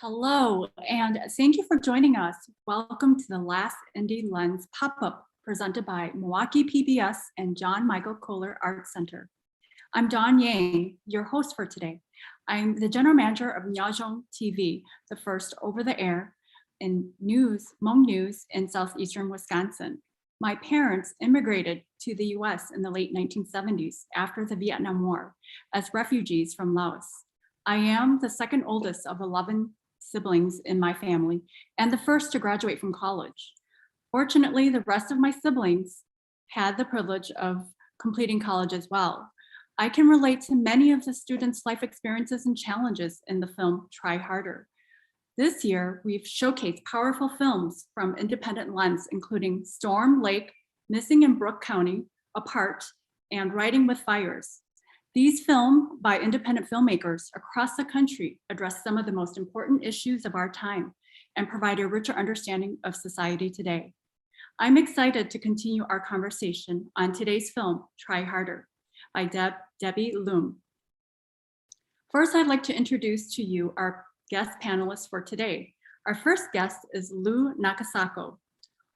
Hello, and thank you for joining us. Welcome to the Last Indie Lens pop-up presented by Milwaukee PBS and John Michael Kohler Art Center. I'm Dawn Yang, your host for today. I'm the general manager of Nyajong TV, the first over-the-air in Hmong news in southeastern Wisconsin. My parents immigrated to the US in the late 1970s after the Vietnam War as refugees from Laos. I am the second oldest of 11 siblings in my family and the first to graduate from college. Fortunately, the rest of my siblings had the privilege of completing college as well. I can relate to many of the students' life experiences and challenges in the film Try Harder. This year, we've showcased powerful films from Independent Lens, including Storm Lake, Missing in Brooke County, Apart, and Writing with Fires. These films by independent filmmakers across the country address some of the most important issues of our time and provide a richer understanding of society today. I'm excited to continue our conversation on today's film, Try Harder, by Debbie Loom. First, I'd like to introduce to you our guest panelists for today. Our first guest is Lou Nakasako.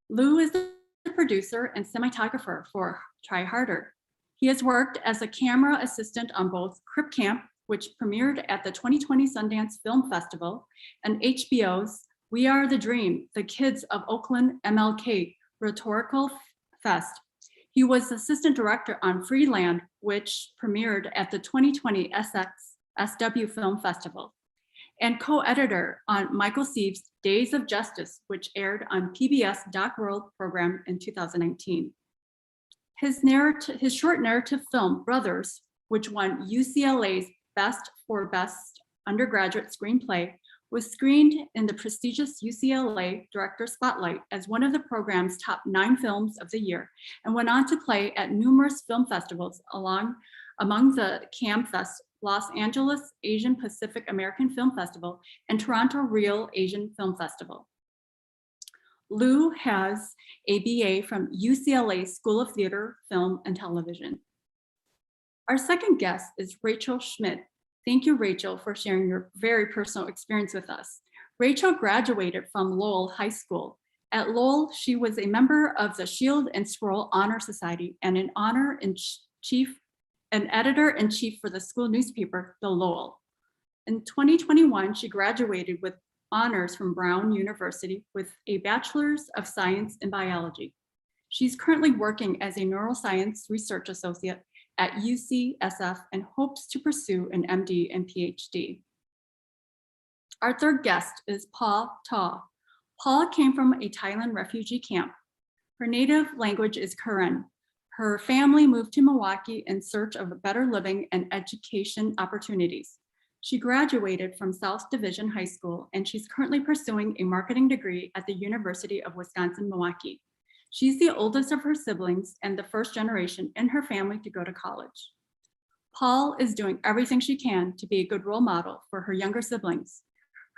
Lou is the producer and cinematographer for Try Harder. He has worked as a camera assistant on both Crip Camp, which premiered at the 2020 Sundance Film Festival, and HBO's We Are the Dream, the Kids of Oakland MLK Rhetorical Fest. He was assistant director on Freeland, which premiered at the 2020 SW Film Festival, and co-editor on Michael Seaves' Days of Justice, which aired on PBS Doc World program in 2019. His short narrative film, Brothers, which won UCLA's Best Undergraduate Screenplay, was screened in the prestigious UCLA Director Spotlight as one of the program's top 9 films of the year, and went on to play at numerous film festivals among the CAMFest, Los Angeles Asian Pacific American Film Festival, and Toronto Real Asian Film Festival. Lou has a BA from UCLA School of Theater, Film, and Television. Our second guest is Rachel Schmidt. Thank you, Rachel, for sharing your very personal experience with us. Rachel graduated from Lowell High School. At Lowell, she was a member of the Shield and Scroll Honor Society and an editor-in-chief for the school newspaper, The Lowell. In 2021, she graduated with honors from Brown University with a Bachelor's of Science in Biology. She's currently working as a neuroscience research associate at UCSF and hopes to pursue an MD and PhD. Our third guest is Paul Ta. Paul came from a Thailand refugee camp. Her native language is Karen. Her family moved to Milwaukee in search of a better living and education opportunities. She graduated from South Division High School, and she's currently pursuing a marketing degree at the University of Wisconsin-Milwaukee. She's the oldest of her siblings and the first generation in her family to go to college. Paul is doing everything she can to be a good role model for her younger siblings.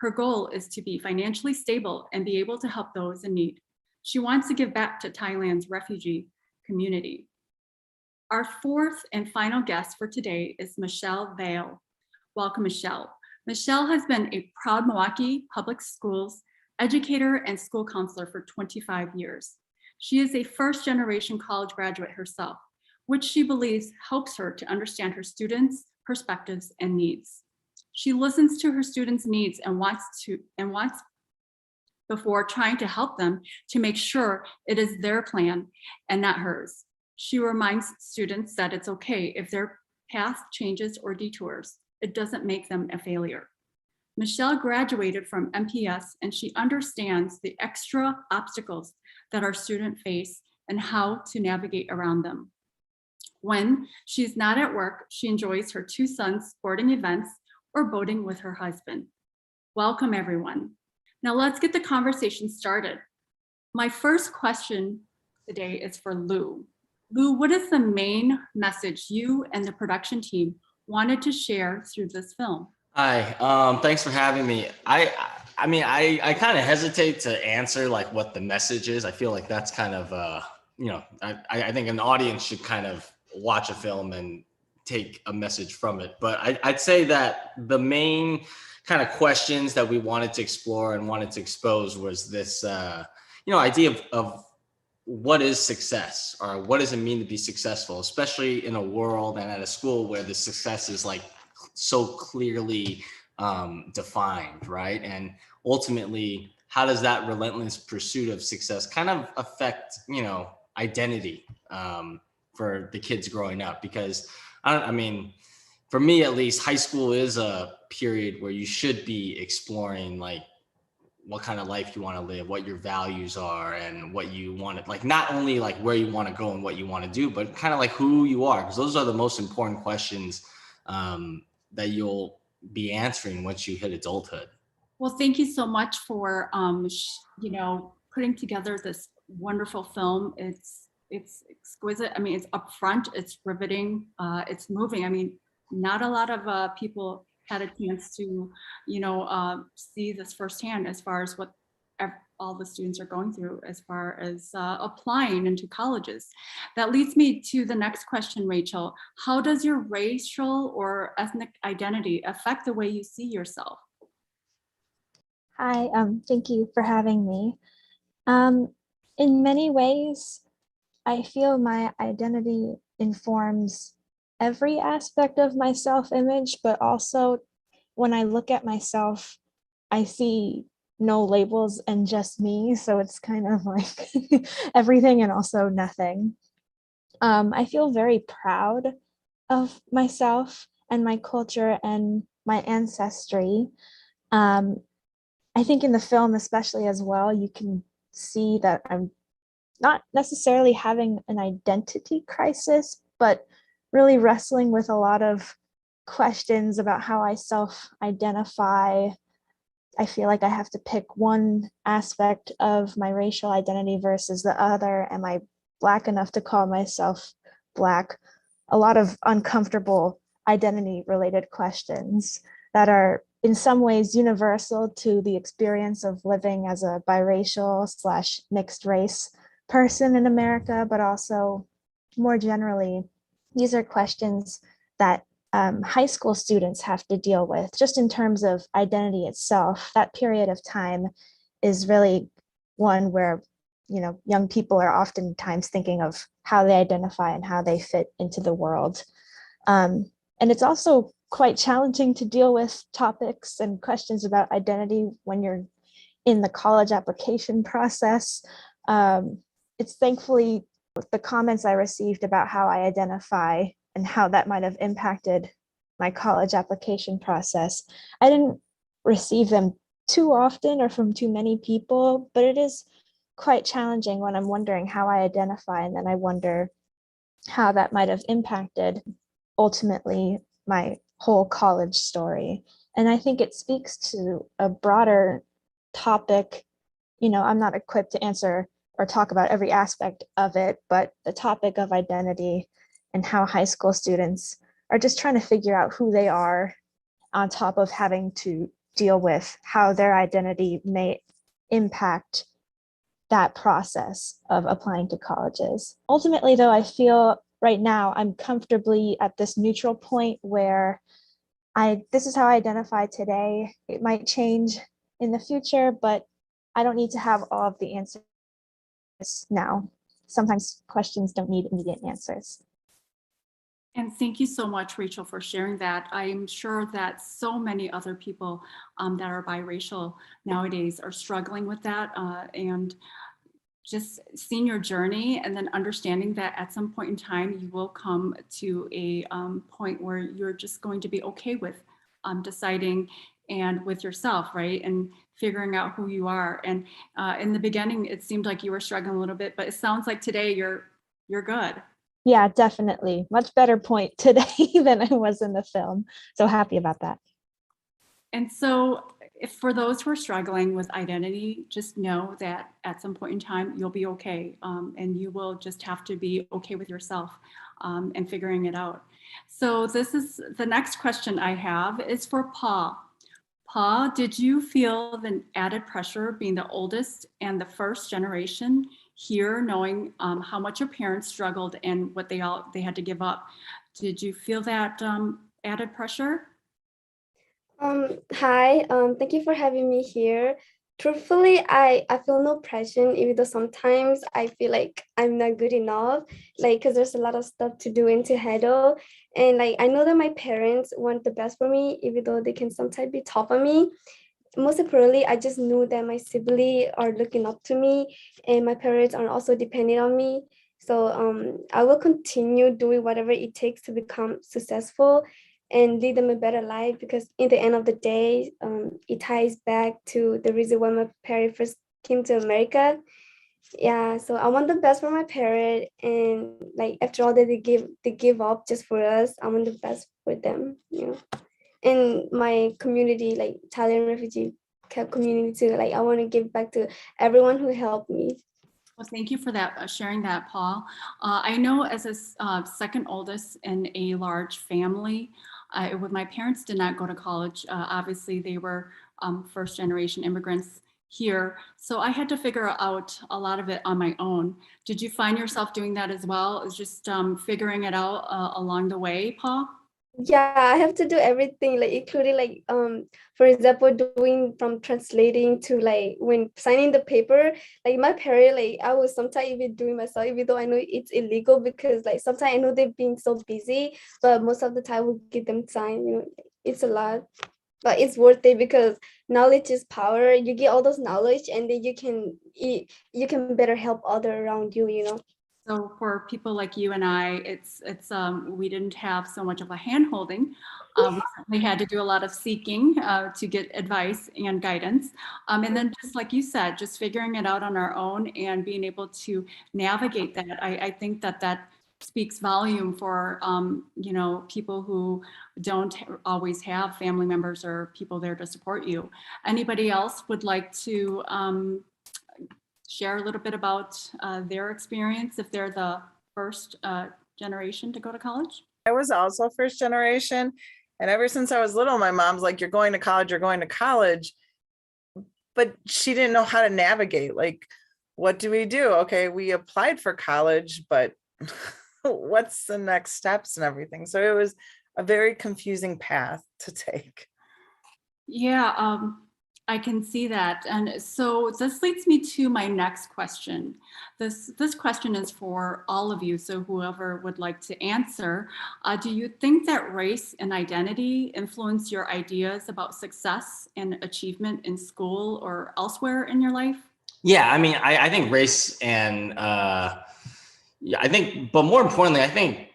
Her goal is to be financially stable and be able to help those in need. She wants to give back to Thailand's refugee community. Our fourth and final guest for today is Michelle Vale. Welcome, Michelle. Michelle has been a proud Milwaukee Public Schools educator and school counselor for 25 years. She is a first-generation college graduate herself, which she believes helps her to understand her students' perspectives and needs. She listens to her students' needs and wants before trying to help them to make sure it is their plan and not hers. She reminds students that it's okay if their path changes or detours. It doesn't make them a failure. Michelle graduated from MPS and she understands the extra obstacles that our students face and how to navigate around them. When she's not at work, she enjoys her 2 sons' sporting events or boating with her husband. Welcome, everyone. Now let's get the conversation started. My first question today is for Lou. Lou, what is the main message you and the production team wanted to share through this film? Hi, thanks for having me. I kind of hesitate to answer like what the message is. I feel like that's kind of, I think an audience should kind of watch a film and take a message from it. But I'd say that the main kind of questions that we wanted to explore and wanted to expose was this, idea of what is success, or what does it mean to be successful, especially in a world and at a school where the success is like so clearly defined, right? And ultimately, how does that relentless pursuit of success kind of affect, identity for the kids growing up? Because for me at least, high school is a period where you should be exploring like what kind of life you want to live, what your values are, and what you want to, like, not only like where you want to go and what you want to do, but kind of like who you are, because those are the most important questions that you'll be answering once you hit adulthood. Well, thank you so much for, putting together this wonderful film. It's exquisite. I mean, it's upfront, it's riveting, it's moving. I mean, not a lot of people had a chance to, see this firsthand as far as what all the students are going through as far as applying into colleges. That leads me to the next question, Rachel. How does your racial or ethnic identity affect the way you see yourself? Hi, thank you for having me. In many ways, I feel my identity informs every aspect of my self-image, but also when I look at myself, I see no labels and just me. So it's kind of like everything and also nothing. I feel very proud of myself and my culture and my ancestry. I think in the film, especially as well, you can see that I'm not necessarily having an identity crisis, but really wrestling with a lot of questions about how I self-identify. I feel like I have to pick one aspect of my racial identity versus the other. Am I Black enough to call myself Black? A lot of uncomfortable identity-related questions that are in some ways universal to the experience of living as a biracial / mixed race person in America, but also more generally, these are questions that high school students have to deal with just in terms of identity itself. That period of time is really one where, young people are oftentimes thinking of how they identify and how they fit into the world. And it's also quite challenging to deal with topics and questions about identity when you're in the college application process. It's thankfully the comments I received about how I identify and how that might have impacted my college application process. I didn't receive them too often or from too many people, but it is quite challenging when I'm wondering how I identify, and then I wonder how that might have impacted ultimately my whole college story. And I think it speaks to a broader topic. I'm not equipped to answer or talk about every aspect of it, but the topic of identity and how high school students are just trying to figure out who they are on top of having to deal with how their identity may impact that process of applying to colleges. Ultimately, though, I feel right now I'm comfortably at this neutral point where this is how I identify today. It might change in the future, but I don't need to have all of the answers now. Sometimes questions don't need immediate answers. And thank you so much, Rachel, for sharing that. I'm sure that so many other people that are biracial nowadays are struggling with that, and just seeing your journey and then understanding that at some point in time, you will come to a point where you're just going to be okay with deciding and with yourself, right? And figuring out who you are. And in the beginning, it seemed like you were struggling a little bit, but it sounds like today you're good. Yeah, definitely. Much better point today than I was in the film. So happy about that. And so if for those who are struggling with identity, just know that at some point in time, you'll be okay. And you will just have to be okay with yourself and figuring it out. So this is the next question I have is for Pa. Pa, did you feel the added pressure being the oldest and the first generation here, knowing how much your parents struggled and what they had to give up Did you feel that added pressure? Hi, thank you for having me here. Truthfully, I feel no pressure, even though sometimes I feel like I'm not good enough, like, because there's a lot of stuff to do and to handle. And like, I know that my parents want the best for me, even though they can sometimes be tough on me. Most importantly, I just knew that my siblings are looking up to me and my parents are also depending on me. So I will continue doing whatever it takes to become successful and lead them a better life, because in the end of the day, it ties back to the reason why my parents first came to America. Yeah, so I want the best for my parent, and like after all that they give up just for us, I want the best for them, you know. In my community, like Italian refugee community too. Like I want to give back to everyone who helped me. Well, thank you for that, sharing that, Paul. I know as a second oldest in a large family, with my parents did not go to college. Obviously, they were first generation immigrants here. So I had to figure out a lot of it on my own. Did you find yourself doing that as well? Is just figuring it out along the way, Paul? Yeah, I have to do everything, like including like for example, doing from translating to like when signing the paper. Like my parent, like I was sometimes even doing myself, even though I know it's illegal, because like sometimes I know they're being so busy, but most of the time we get them signed, you know. It's a lot, but it's worth it because knowledge is power. You get all those knowledge and then you can better help other around you, you know. So for people like you and I, it's we didn't have so much of a hand holding. We certainly had to do a lot of seeking to get advice and guidance. And then just like you said, just figuring it out on our own and being able to navigate that. I think that that speaks volume for, you know, people who don't always have family members or people there to support you. Anybody else would like to share a little bit about their experience if they're the first generation to go to college? I was also first generation. And ever since I was little, my mom's like, you're going to college, you're going to college. But she didn't know how to navigate. Like, what do we do? Okay, we applied for college, but what's the next steps and everything? So it was a very confusing path to take. Yeah, I can see that. And so this leads me to my next question. This question is for all of you. So whoever would like to answer, do you think that race and identity influence your ideas about success and achievement in school or elsewhere in your life? Yeah, I mean, I think race and yeah, I think, but more importantly, I think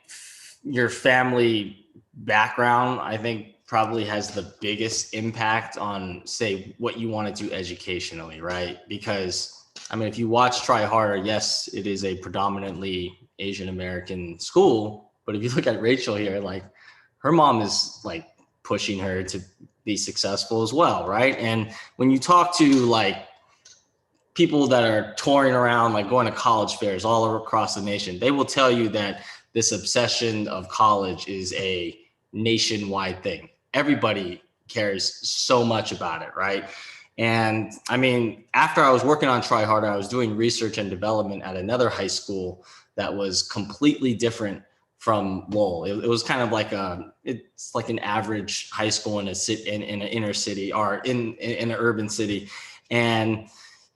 your family background, I think probably has the biggest impact on, say, what you want to do educationally, right? Because I mean, if you watch Try Harder, yes, it is a predominantly Asian American school, but if you look at Rachel here, like her mom is like pushing her to be successful as well, right? And when you talk to like people that are touring around, like going to college fairs all across the nation, they will tell you that this obsession of college is a nationwide thing. Everybody cares so much about it, right? And I mean, after I was working on Try Harder, I was doing research and development at another high school that was completely different from Lowell. It was kind of like it's like an average high school in in an inner city or in an urban city. And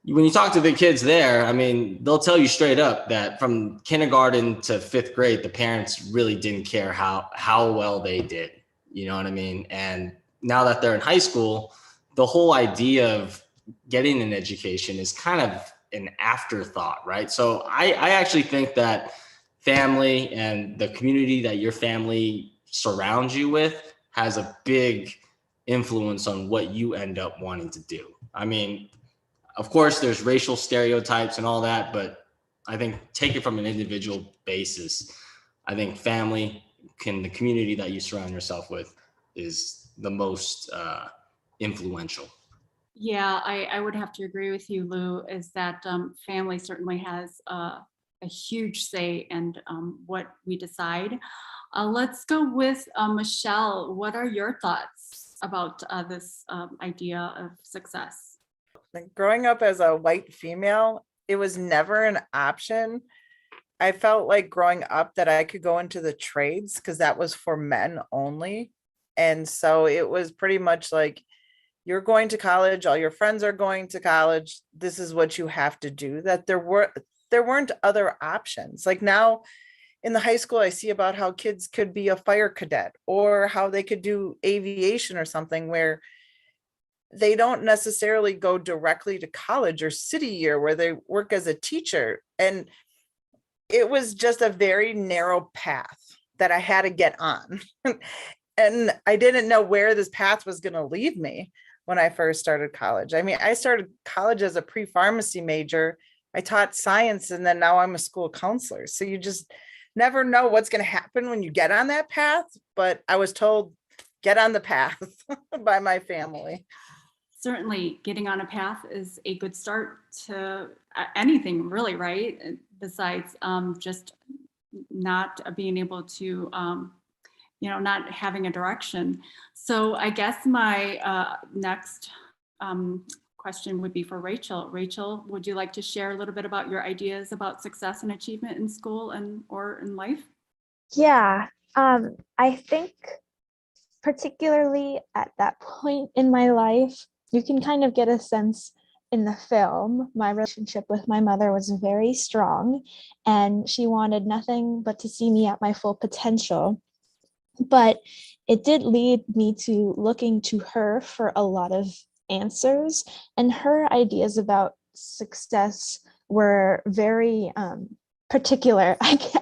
when you talk to the kids there, I mean, they'll tell you straight up that from kindergarten to fifth grade, the parents really didn't care how well they did. You know what I mean? And now that they're in high school, the whole idea of getting an education is kind of an afterthought, right? So I actually think that family and the community that your family surrounds you with has a big influence on what you end up wanting to do. I mean, of course, there's racial stereotypes and all that, but I think take it from an individual basis. I think family, the community that you surround yourself with is the most influential. Yeah, I would have to agree with you, Lou, is that family certainly has a huge say in what we decide. Let's go with Michelle. What are your thoughts about this idea of success? Like growing up as a white female, it was never an option. I felt like growing up that I could go into the trades because that was for men only. And so it was pretty much like, you're going to college, all your friends are going to college. This is what you have to do. That there weren't other options. Like now in the high school, I see about how kids could be a fire cadet or how they could do aviation or something, where they don't necessarily go directly to college or city year where they work as a teacher. And it was just a very narrow path that I had to get on. And I didn't know where this path was going to lead me when I first started college. I mean, I started college as a pre-pharmacy major. I taught science, and then now I'm a school counselor. So you just never know what's going to happen when you get on that path. But I was told, get on the path by my family. Certainly getting on a path is a good start to anything really, right? Besides just not being able to, not having a direction. So I guess my next question would be for Rachel. Rachel, would you like to share a little bit about your ideas about success and achievement in school and or in life? Yeah, I think particularly at that point in my life, you can kind of get a sense in the film. My relationship with my mother was very strong, and she wanted nothing but to see me at my full potential. But it did lead me to looking to her for a lot of answers, and her ideas about success were very particular.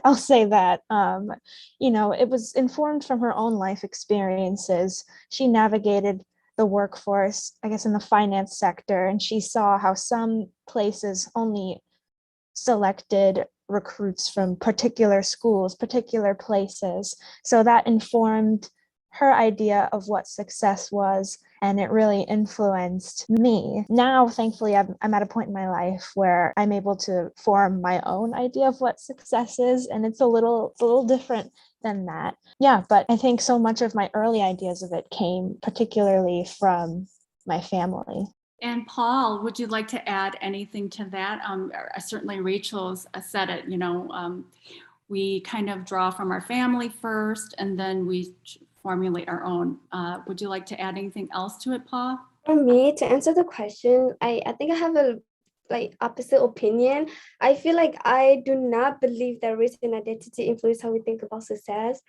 I'll say that. It was informed from her own life experiences. She navigated the workforce, I guess, in the finance sector, and she saw how some places only selected recruits from particular schools, particular places. So that informed her idea of what success was, and it really influenced me. Now, thankfully, I'm at a point in my life where I'm able to form my own idea of what success is, and it's a little different than that. Yeah, but I think so much of my early ideas of it came particularly from my family. And Paul, would you like to add anything to that? Certainly Rachel's said it, we kind of draw from our family first and then we formulate our own. Would you like to add anything else to it, Paul? For me, to answer the question, I think I have a opposite opinion. I feel like I do not believe that race and identity influence how we think about success.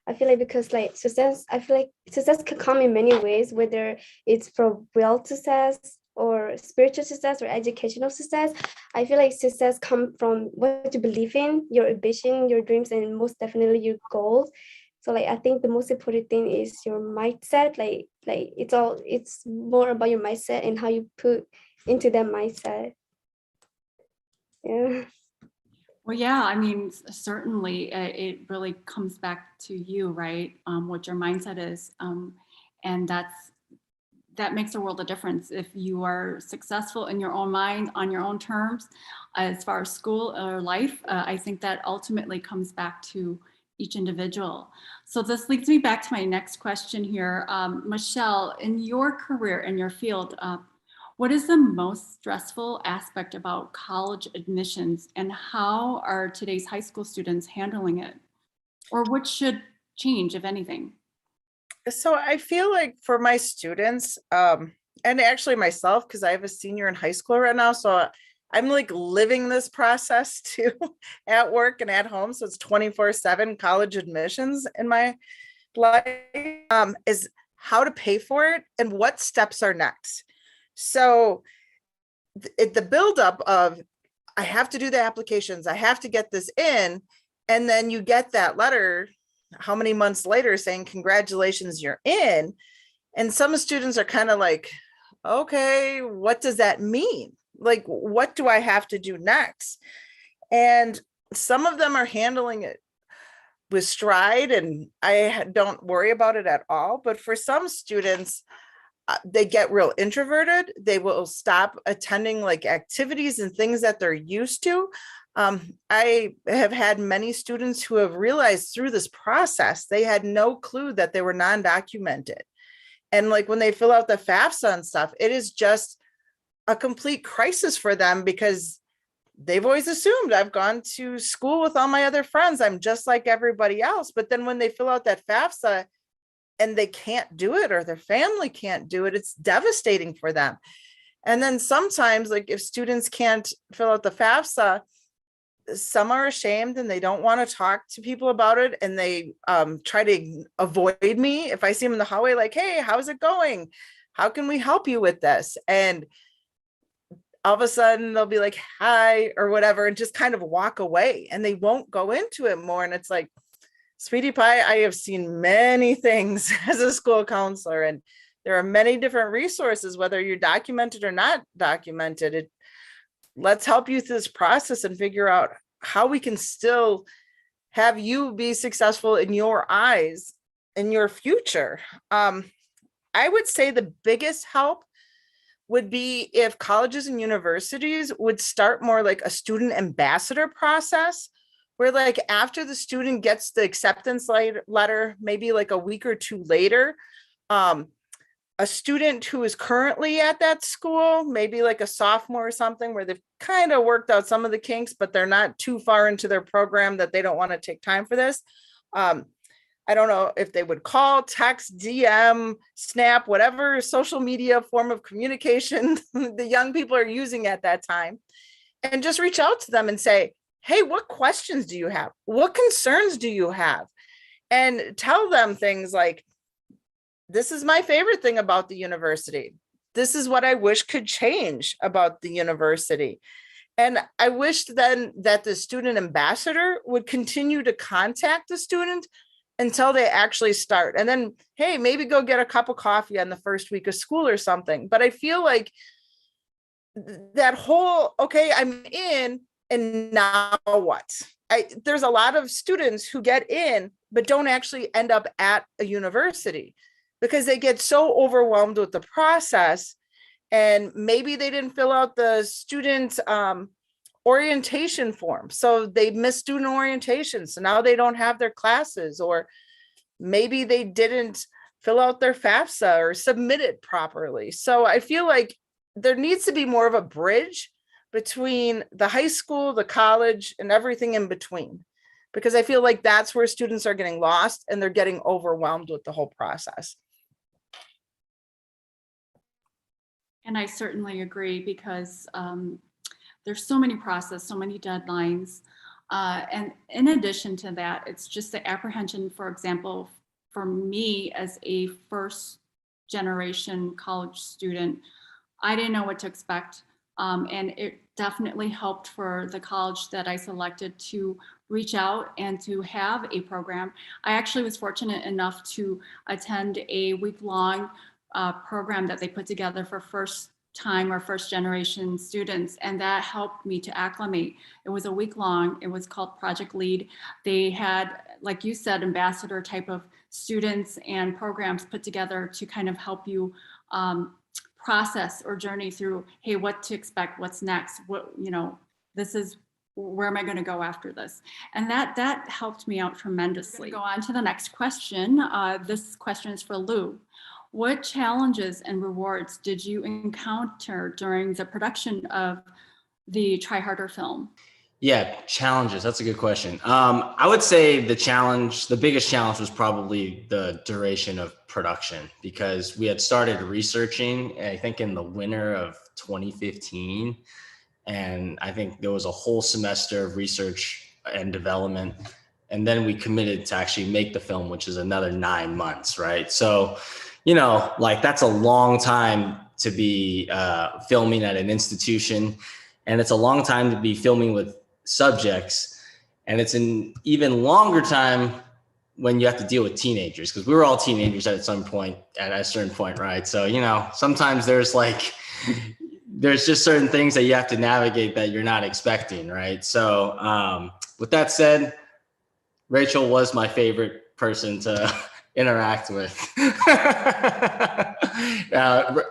I feel like because success, I feel like success can come in many ways, whether it's from real success or spiritual success or educational success. I feel like success comes from what you believe in, your ambition, your dreams, and most definitely your goals. So I think the most important thing is your mindset. It's more about your mindset and how you put into that mindset. Yeah. Well, yeah, I mean, certainly it really comes back to you, right? What your mindset is. And that makes a world of difference. If you are successful in your own mind, on your own terms, as far as school or life, I think that ultimately comes back to each individual. So this leads me back to my next question here. Michelle, in your career, in your field, what is the most stressful aspect about college admissions, and how are today's high school students handling it? Or what should change, if anything? So I feel like for my students, and actually myself, because I have a senior in high school right now, so I'm living this process too at work and at home. So it's 24/7 college admissions in my life, is how to pay for it and what steps are next. So the buildup of, I have to do the applications, I have to get this in, and then you get that letter how many months later saying, congratulations, you're in. And some students are kind of like, okay, what does that mean? What do I have to do next? And some of them are handling it with stride, and I don't worry about it at all. But for some students, they get real introverted. They will stop attending activities and things that they're used to. I have had many students who have realized through this process, they had no clue that they were non-documented. And when they fill out the FAFSA and stuff, it is just a complete crisis for them because they've always assumed I've gone to school with all my other friends. I'm just like everybody else. But then when they fill out that FAFSA and they can't do it, or their family can't do it, it's devastating for them. And then sometimes, like if students can't fill out the FAFSA, some are ashamed and they don't want to talk to people about it. And they try to avoid me. If I see them in the hallway, like, hey, how's it going? How can we help you with this? And all of a sudden they'll be like, hi, or whatever, and just kind of walk away, and they won't go into it more. And it's like, sweetie pie, I have seen many things as a school counselor, and there are many different resources, whether you're documented or not documented. Let's help you through this process and figure out how we can still have you be successful in your eyes, in your future. I would say the biggest help would be if colleges and universities would start more like a student ambassador process, where like after the student gets the acceptance letter, maybe like a week or two later, a student who is currently at that school, maybe like a sophomore or something, where they've kind of worked out some of the kinks, but they're not too far into their program that they don't want to take time for this. I don't know if they would call, text, DM, Snap, whatever social media form of communication the young people are using at that time, and just reach out to them and say, hey, what questions do you have? What concerns do you have? And tell them things like, this is my favorite thing about the university. This is what I wish could change about the university. And I wish then that the student ambassador would continue to contact the student until they actually start. And then, hey, maybe go get a cup of coffee on the first week of school or something. But I feel like that whole, okay, I'm in, and now what? There's a lot of students who get in, but don't actually end up at a university, because they get so overwhelmed with the process, and maybe they didn't fill out the student orientation form. So they missed student orientation. So now they don't have their classes, or maybe they didn't fill out their FAFSA or submit it properly. So I feel like there needs to be more of a bridge between the high school, the college, and everything in between, because I feel like that's where students are getting lost and they're getting overwhelmed with the whole process. And I certainly agree, because there's so many processes, so many deadlines. And in addition to that, it's just the apprehension, for example, for me as a first generation college student, I didn't know what to expect. And it definitely helped for the college that I selected to reach out and to have a program. I actually was fortunate enough to attend a week-long program that they put together for first time or first generation students, and that helped me to acclimate. It was a week long. It was called Project Lead. They had, like you said, ambassador type of students and programs put together to kind of help you process or journey through, hey, what to expect, what's next, what, you know, this is, where am I going to go after this? And that helped me out tremendously. Go on to the next question. This question is for Lou. What challenges and rewards did you encounter during the production of the Try Harder film? Yeah, challenges. That's a good question. I would say the biggest challenge was probably the duration of production, because we had started researching, I think in the winter of 2015. And I think there was a whole semester of research and development. And then we committed to actually make the film, which is another 9 months, right? So, you know, like that's a long time to be filming at an institution. And it's a long time to be filming with subjects. And it's an even longer time when you have to deal with teenagers, because we were all teenagers at a certain point, right? So, you know, sometimes there's just certain things that you have to navigate that you're not expecting, right? So with that said, Rachel was my favorite person to interact with.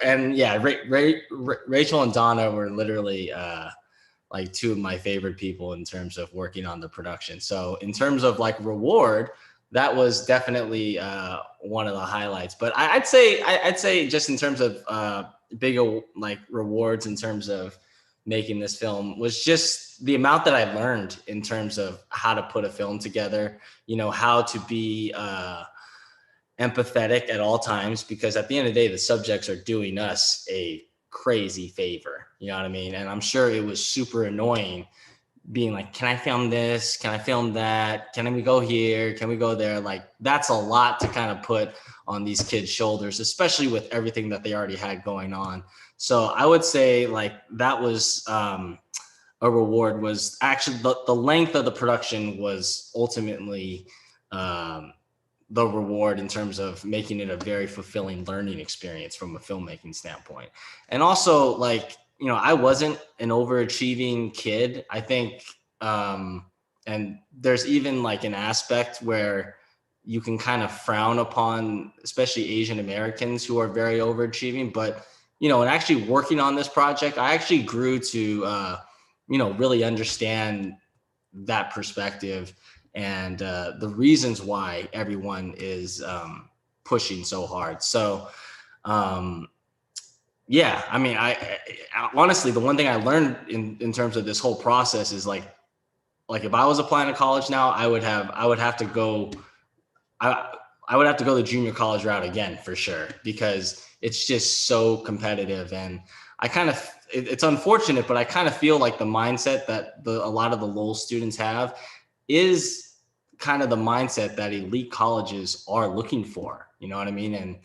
And yeah, Rachel and Donna were literally like two of my favorite people in terms of working on the production. So in terms of like reward, that was definitely one of the highlights. But I'd say just in terms of bigger like rewards in terms of making this film was just the amount that I learned in terms of how to put a film together, you know, how to be empathetic at all times, because at the end of the day, the subjects are doing us a crazy favor. You know what I mean? And I'm sure it was super annoying being like, can I film this? Can I film that? Can we go here? Can we go there? Like, that's a lot to kind of put on these kids' shoulders, especially with everything that they already had going on. So I would say like that was a reward. Was actually the length of the production was ultimately the reward in terms of making it a very fulfilling learning experience from a filmmaking standpoint. And also, like, you know, I wasn't an overachieving kid. I think, and there's even like an aspect where you can kind of frown upon, especially Asian Americans who are very overachieving. But, you know, and actually working on this project, I actually grew to, you know, really understand that perspective and the reasons why everyone is pushing so hard. So, yeah, I mean, I honestly, the one thing I learned in terms of this whole process is like if I was applying to college now, I would have to go the junior college route again for sure, because it's just so competitive. And I kind of, it's unfortunate, but I kind of feel like the mindset that a lot of the Lowell students have is kind of the mindset that elite colleges are looking for. You know what I mean? And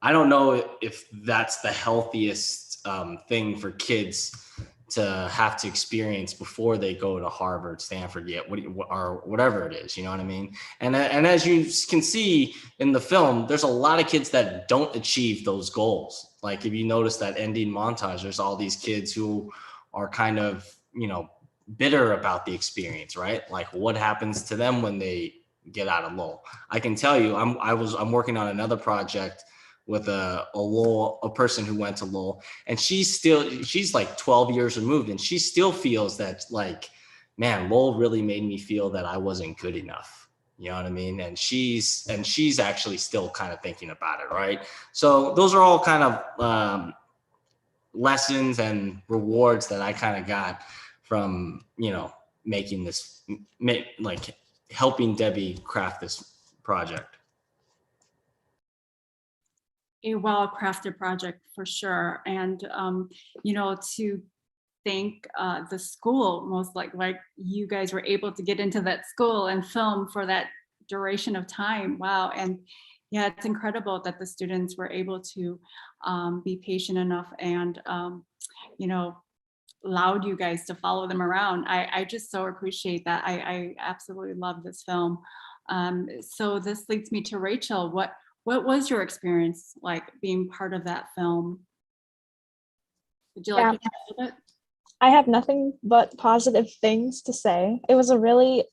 I don't know if that's the healthiest thing for kids to have to experience before they go to Harvard, Stanford, or whatever it is. You know what I mean? And as you can see in the film, there's a lot of kids that don't achieve those goals. Like if you notice that ending montage, there's all these kids who are kind of, you know, bitter about the experience, right? Like what happens to them when they get out of Lowell? I can tell you, I'm working on another project with a person who went to Lowell, and she's like 12 years removed, and she still feels that like, man, Lowell really made me feel that I wasn't good enough. You know what I mean? And she's actually still kind of thinking about it, right? So those are all kind of lessons and rewards that I kind of got from, you know, making this, like helping Debbie craft this project. A well-crafted project for sure. And, you know, to thank the school, most like you guys were able to get into that school and film for that duration of time. Wow. And yeah, it's incredible that the students were able to be patient enough and, you know, allowed you guys to follow them around. I just so appreciate that. I absolutely love this film. So this leads me to Rachel. What was your experience like being part of that film? Would you like to talk a little bit? I have nothing but positive things to say. It was a really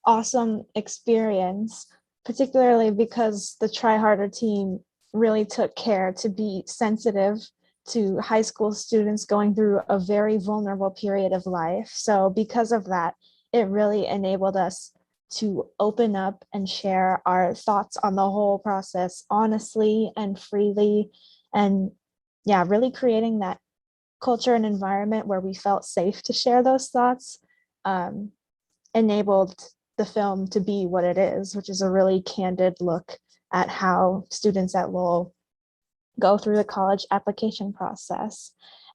awesome experience, particularly because the Try Harder team really took care to be sensitive to high school students going through a very vulnerable period of life. So because of that, it really enabled us to open up and share our thoughts on the whole process honestly and freely. And yeah, really creating that culture and environment where we felt safe to share those thoughts enabled the film to be what it is, which is a really candid look at how students at Lowell go through the college application process.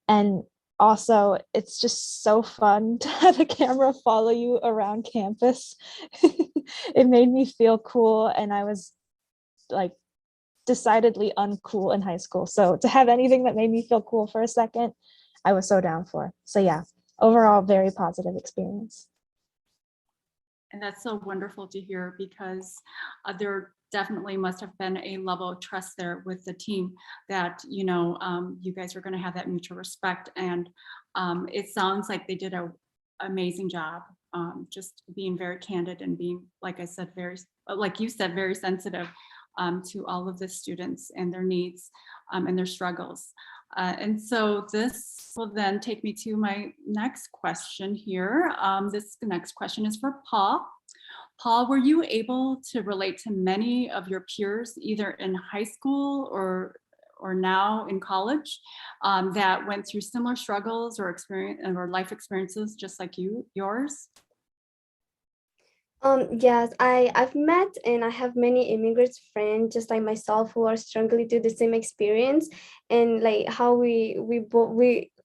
And also, it's just so fun to have a camera follow you around campus. It made me feel cool, and I was like decidedly uncool in high school. So to have anything that made me feel cool for a second, I was so down for. So yeah, overall, very positive experience. And that's so wonderful to hear, because there definitely must have been a level of trust there with the team that, you know, you guys are going to have that mutual respect. And it sounds like they did an amazing job, just being very candid and being, like I said, like you said, very sensitive to all of the students and their needs and their struggles. And so this will then take me to my next question here. This next question is for Paul. Paul, were you able to relate to many of your peers, either in high school or or now in college that went through similar struggles or experience or life experiences just like yours? Yes, I've met and I have many immigrant friends just like myself who are struggling through the same experience, and like how we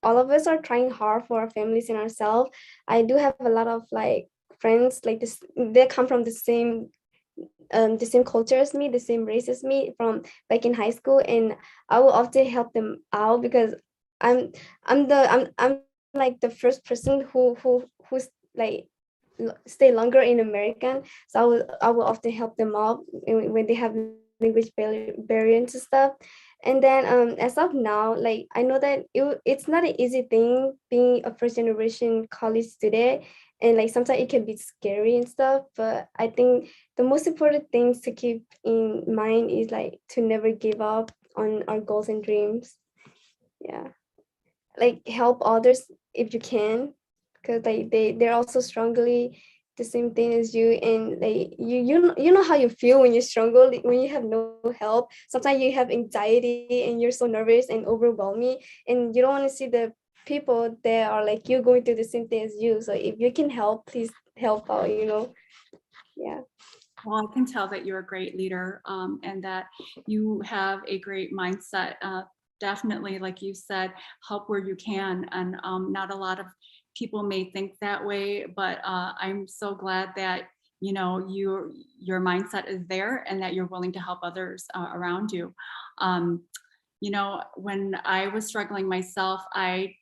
all of us are trying hard for our families and ourselves. I do have a lot of like friends like this, they come from the same culture as me, the same race as me from back in high school, and I will often help them out because I'm like the first person who's like stay longer in American, so I will often help them out when they have language barriers and stuff. And then as of now, like I know that it's not an easy thing being a first generation college student, and like sometimes it can be scary and stuff, but I think the most important things to keep in mind is like to never give up on our goals and dreams. Yeah, like help others if you can, because like they're also strongly the same thing as you, and like you know how you feel when you struggle, like, when you have no help. Sometimes you have anxiety and you're so nervous and overwhelming, and you don't want to see the people that are like you going through the same thing as you. So if you can help, please help out, you know. Yeah. Well, I can tell that you're a great leader and that you have a great mindset. Definitely, like you said, help where you can. And not a lot of people may think that way, but I'm so glad that, you know, your mindset is there and that you're willing to help others around you. You know, when I was struggling myself, I,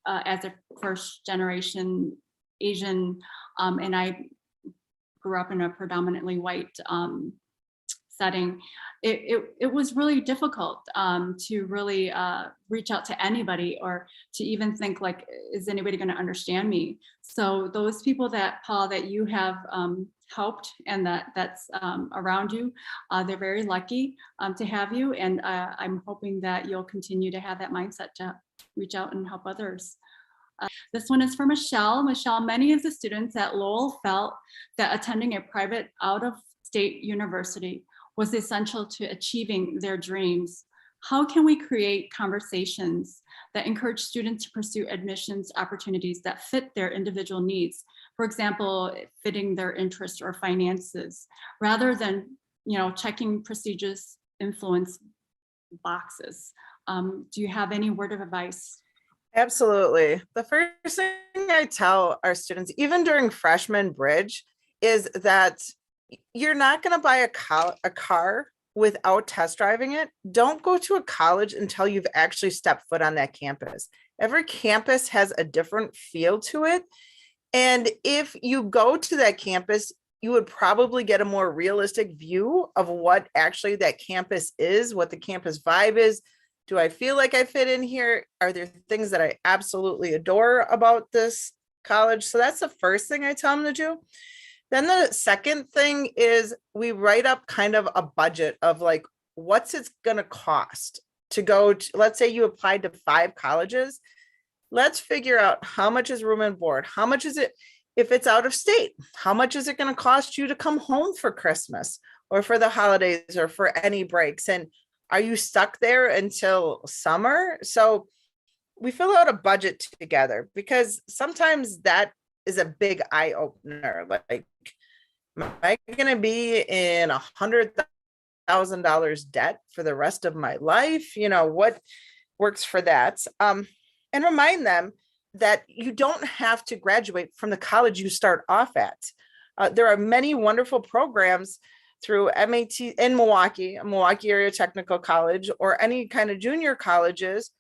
as a first generation Asian, and I grew up in a predominantly white setting, it was really difficult to really reach out to anybody or to even think like, is anybody going to understand me? So those people that, Paul, that you have helped and that's around you, they're very lucky to have you. And I'm hoping that you'll continue to have that mindset to reach out and help others. This one is for Michelle. Michelle, many of the students at Lowell felt that attending a private out-of-state university was essential to achieving their dreams. How can we create conversations that encourage students to pursue admissions opportunities that fit their individual needs? For example, fitting their interests or finances, rather than, you know, checking prestigious influence boxes. Do you have any word of advice? Absolutely. The first thing I tell our students, even during freshman bridge, is that you're not going to buy a car without test driving it. Don't go to a college until you've actually stepped foot on that campus. Every campus has a different feel to it. And if you go to that campus, you would probably get a more realistic view of what actually that campus is, what the campus vibe is. Do I feel like I fit in here? Are there things that I absolutely adore about this college? So that's the first thing I tell them to do. Then the second thing is we write up kind of a budget of like, what's it going to cost to go to, let's say you applied to 5 colleges. Let's figure out how much is room and board. How much is it if it's out of state? How much is it going to cost you to come home for Christmas or for the holidays or for any breaks? And are you stuck there until summer? So we fill out a budget together, because sometimes that is a big eye opener. Like, am I going to be in $100,000 debt for the rest of my life? You know, what works for that? And remind them that you don't have to graduate from the college you start off at. There are many wonderful programs through MAT in Milwaukee, a Milwaukee Area Technical College, or any kind of junior colleges,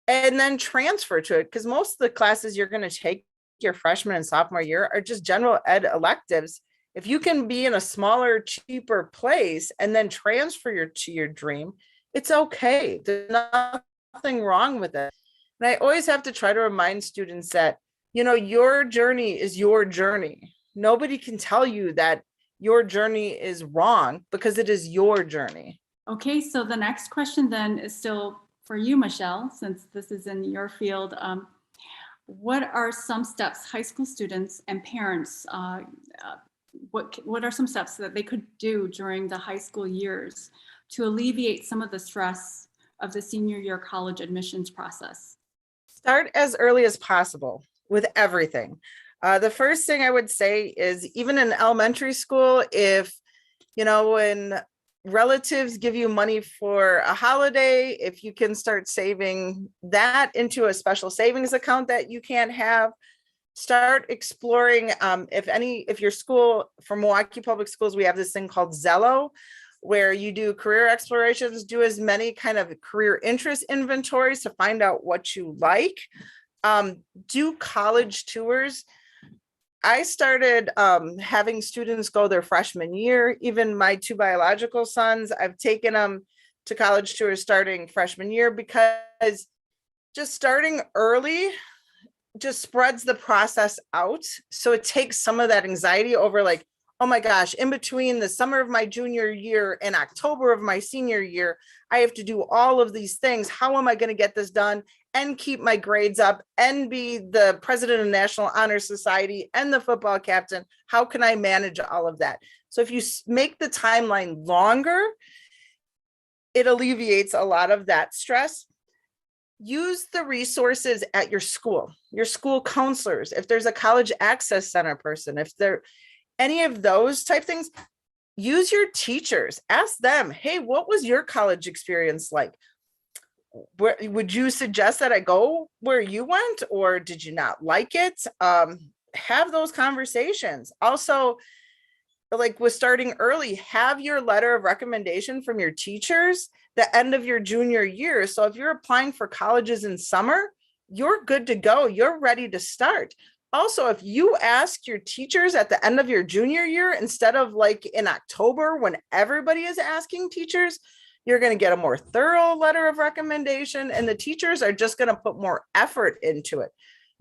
and then transfer to it. Because most of the classes you're going to take your freshman and sophomore year are just general ed electives. If you can be in a smaller, cheaper place and then transfer to your dream, it's okay. There's nothing wrong with it. And I always have to try to remind students that, you know, your journey is your journey. Nobody can tell you that your journey is wrong, because it is your journey. Okay, so the next question then is still for you, Michelle, since this is in your field. What are some steps high school students and parents, what are some steps that they could do during the high school years to alleviate some of the stress of the senior year college admissions process? Start as early as possible with everything. The first thing I would say is, even in elementary school, if, when relatives give you money for a holiday, if you can start saving that into a special savings account that you can't have, start exploring. If your school, for Milwaukee Public Schools, we have this thing called Zello, where you do career explorations, do as many kind of career interest inventories to find out what you like. Do college tours. I started having students go their freshman year. Even my 2 biological sons, I've taken them to college tours starting freshman year, because just starting early just spreads the process out. So it takes some of that anxiety over, like, oh my gosh, in between the summer of my junior year and October of my senior year, I have to do all of these things. How am I going to get this done and keep my grades up and be the president of National Honor Society and the football captain? How can I manage all of that? So if you make the timeline longer, it alleviates a lot of that stress. Use the resources at your school counselors. If there's a college access center person, if there any of those type things, use your teachers, ask them, hey, what was your college experience like? Where would you suggest that I go where you went, or did you not like it? Have those conversations. Also, like with starting early, have your letter of recommendation from your teachers the end of your junior year. So if you're applying for colleges in summer, you're good to go. You're ready to start. Also, if you ask your teachers at the end of your junior year, instead of like in October when everybody is asking teachers, you're going to get a more thorough letter of recommendation, and the teachers are just going to put more effort into it.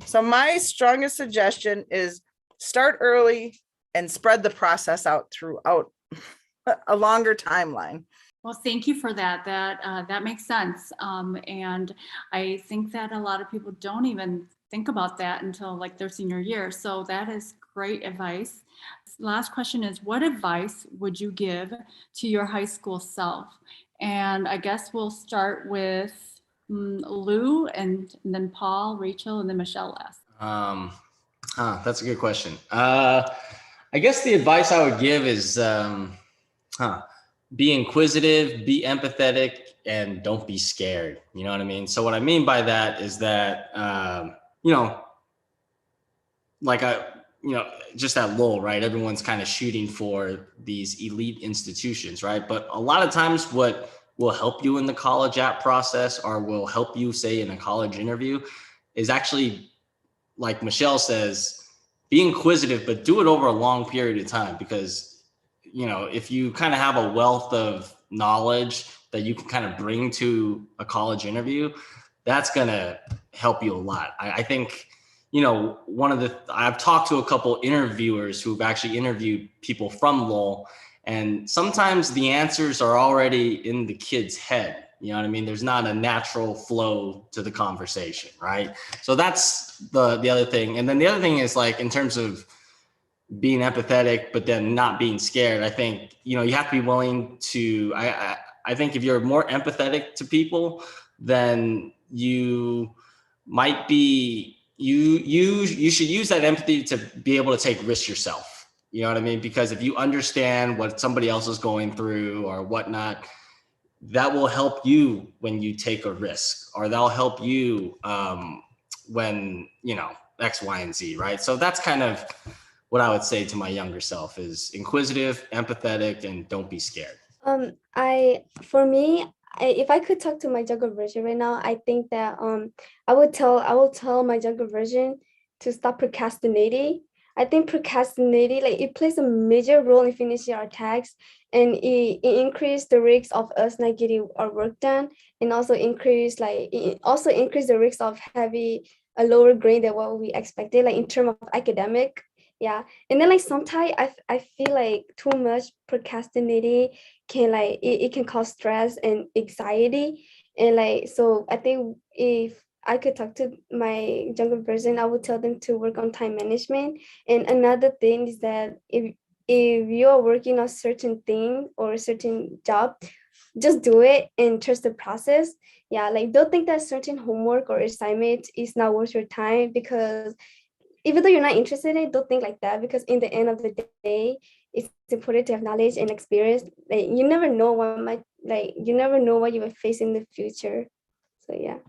So my strongest suggestion is start early and spread the process out throughout a longer timeline. Well, thank you for that. That makes sense. And I think that a lot of people don't even think about that until like their senior year. So that is great advice. Last question is, what advice would you give to your high school self? And I guess we'll start with Lou, and then Paul, Rachel, and then Michelle last. That's a good question. I guess the advice I would give is, be inquisitive, be empathetic, and don't be scared. You know what I mean? So what I mean by that is that, just at Lowell, right? Everyone's kind of shooting for these elite institutions, right? But a lot of times what will help you in the college app process, or will help you, say, in a college interview, is actually, like Michelle says, be inquisitive, but do it over a long period of time. Because, if you kind of have a wealth of knowledge that you can kind of bring to a college interview, that's going to help you a lot. I think, I've talked to a couple interviewers who've actually interviewed people from Lowell, and sometimes the answers are already in the kid's head. You know what I mean? There's not a natural flow to the conversation, right? So that's the other thing. And then the other thing is, like, in terms of being empathetic, but then not being scared, I think, you have to be willing to, I think if you're more empathetic to people, then you might be, you should use that empathy to be able to take risks yourself. You know what I mean? Because if you understand what somebody else is going through or whatnot, that will help you when you take a risk, or that'll help you when, X, Y, and Z, right? So that's kind of what I would say to my younger self, is inquisitive, empathetic, and don't be scared. If I could talk to my younger version right now, I think that I will tell my younger version to stop procrastinating. I think procrastinating, like, it plays a major role in finishing our tasks, and it increases the risk of us not getting our work done, and also increase the risk of having a lower grade than what we expected, like in terms of academic. Yeah. And then, like, sometimes I feel like too much procrastinating can, like, it can cause stress and anxiety. And, like, so I think if I could talk to my younger person, I would tell them to work on time management. And another thing is that if you are working on a certain thing or a certain job, just do it and trust the process. Yeah, like don't think that certain homework or assignment is not worth your time, because even though you're not interested in it, don't think like that, because in the end of the day, it's important to have knowledge and experience. Like you never know you never know what you will face in the future. So yeah.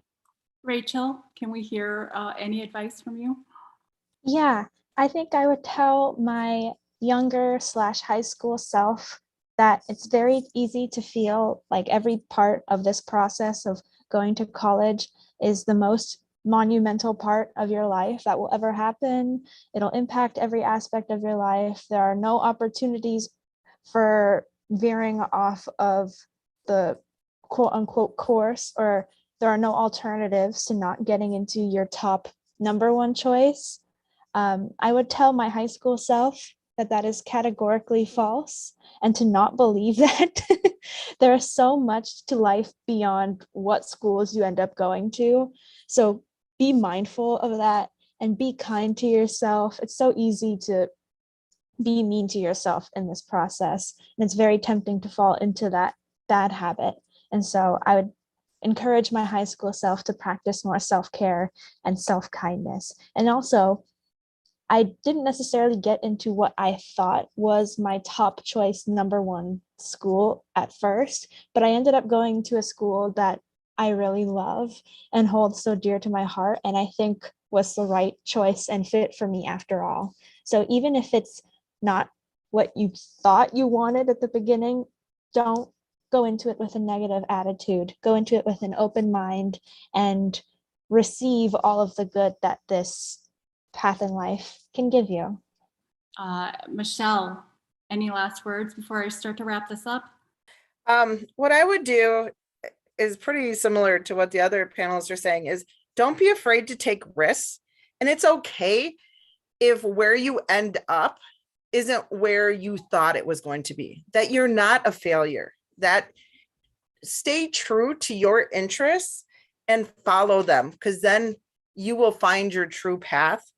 Rachel, can we hear any advice from you? Yeah, I think I would tell my younger / high school self that it's very easy to feel like every part of this process of going to college is the most monumental part of your life that will ever happen. It'll impact every aspect of your life. There are no opportunities for veering off of the quote unquote course, or there are no alternatives to not getting into your top #1 choice. I would tell my high school self that that is categorically false and to not believe that. There is so much to life beyond what schools you end up going to. So be mindful of that and be kind to yourself. It's so easy to be mean to yourself in this process, and it's very tempting to fall into that bad habit. And so I would encourage my high school self to practice more self-care and self-kindness. And also, I didn't necessarily get into what I thought was my top choice #1 school at first, but I ended up going to a school that I really love and hold so dear to my heart, and I think was the right choice and fit for me after all. So even if it's not what you thought you wanted at the beginning, don't go into it with a negative attitude. Go into it with an open mind and receive all of the good that this path in life can give you. Michelle, any last words before I start to wrap this up? What I would do is pretty similar to what the other panelists are saying, is don't be afraid to take risks. And it's okay if where you end up isn't where you thought it was going to be, that you're not a failure, that stay true to your interests and follow them, because then you will find your true path.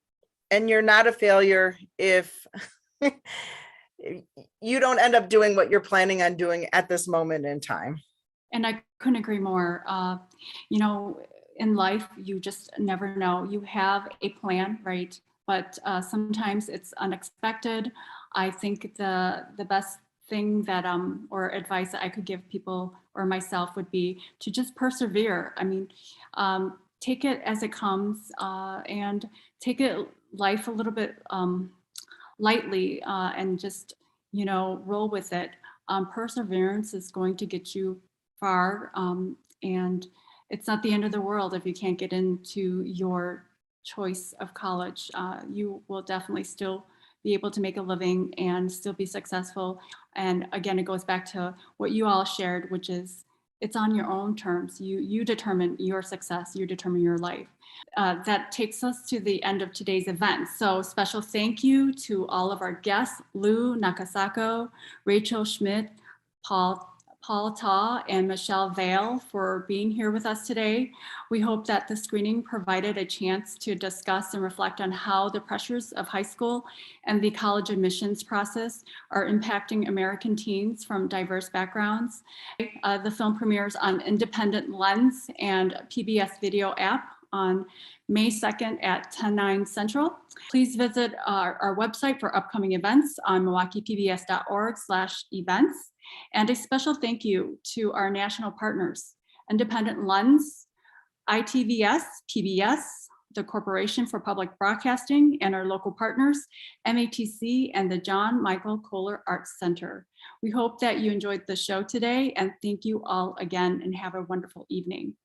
And you're not a failure if you don't end up doing what you're planning on doing at this moment in time. And I couldn't agree more. You know, in life, you just never know. You have a plan, right? But sometimes it's unexpected. I think the best thing that or advice that I could give people or myself would be to just persevere. I mean, take it as it comes and take it life a little bit lightly and just, you know, roll with it. Perseverance is going to get you far, and it's not the end of the world if you can't get into your choice of college. You will definitely still be able to make a living and still be successful. And again, it goes back to what you all shared, which is it's on your own terms. You determine your success, you determine your life. That takes us to the end of today's event. So special thank you to all of our guests, Lou Nakasako, Rachel Schmidt, Paul Ta, and Michelle Vale for being here with us today. We hope that the screening provided a chance to discuss and reflect on how the pressures of high school and the college admissions process are impacting American teens from diverse backgrounds. The film premieres on Independent Lens and PBS Video app on May 2nd at 10/9 Central. Please visit our website for upcoming events on milwaukeepbs.org/events. And a special thank you to our national partners, Independent Lens, ITVS, PBS, the Corporation for Public Broadcasting, and our local partners, MATC and the John Michael Kohler Arts Center. We hope that you enjoyed the show today, and thank you all again and have a wonderful evening.